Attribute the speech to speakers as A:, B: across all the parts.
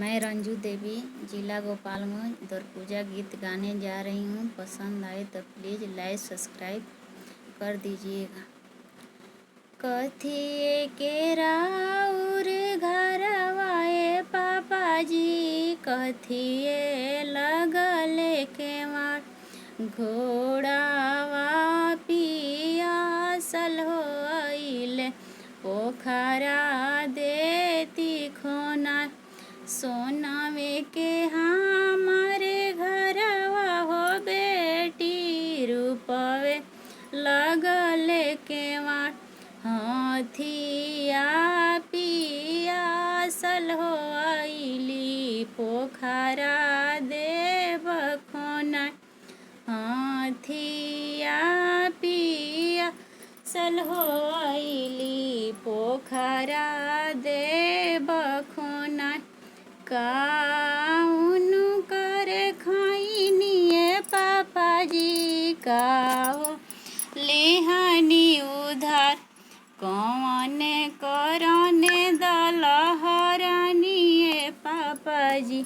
A: मैं रंजू देवी जिला गोपालगंज दुर्पूजा गीत गाने जा रही हूँ। पसंद आए तो प्लीज़ लाइक सब्सक्राइब कर दीजिएगा। कथिए के राउर घरवाए पापा जी, कथिए लगले के मार घोड़ावा पियासल होइले पोखरा देती खोना सोनावे के हमारे घरवा हो बेटी रूपवे लगले के मार हथिया पियासल होइली पोखरा देव खोना हथिया पियासल होइली पोखरा देव खोना काउन करे खैनिए पापा जी काओ लेहनी उधार कौने करने दलहरनिए पापा जी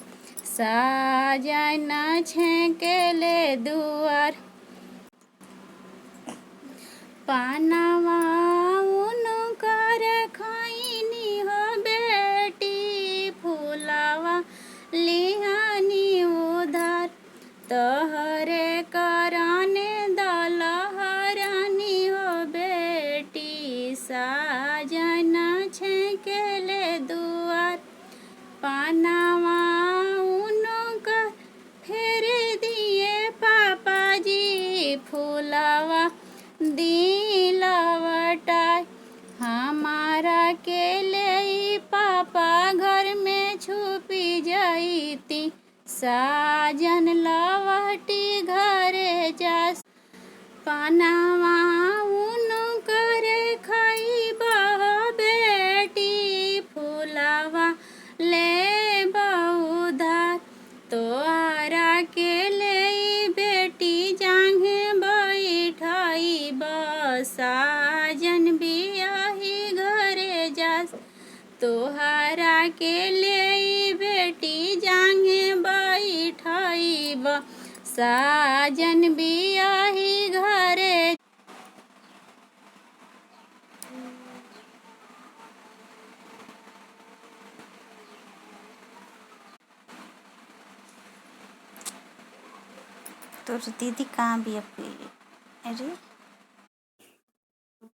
A: साजन छेकेले दुआर पानवा कर खैनी हो बेटी फूलवा लिहानी उधार तोहरे करने दलहरनी हो बेटी साजन छेकेले दुआर पानवा कर फेर दिए पापा जी फूलवा दिलवटाय हमारा के ले पापा घर में छुपी जाती साजन लवटी घरे जा पानवा करे खैब बेटी फूलवा ले उधार तोरा के ले बेटी जांघे बैठाई साजन बियाही घरे जास तोहरा के ले बेटी जांघे बैठाई साजन बियाही घरे। तो दीदी कहाँ भी अरे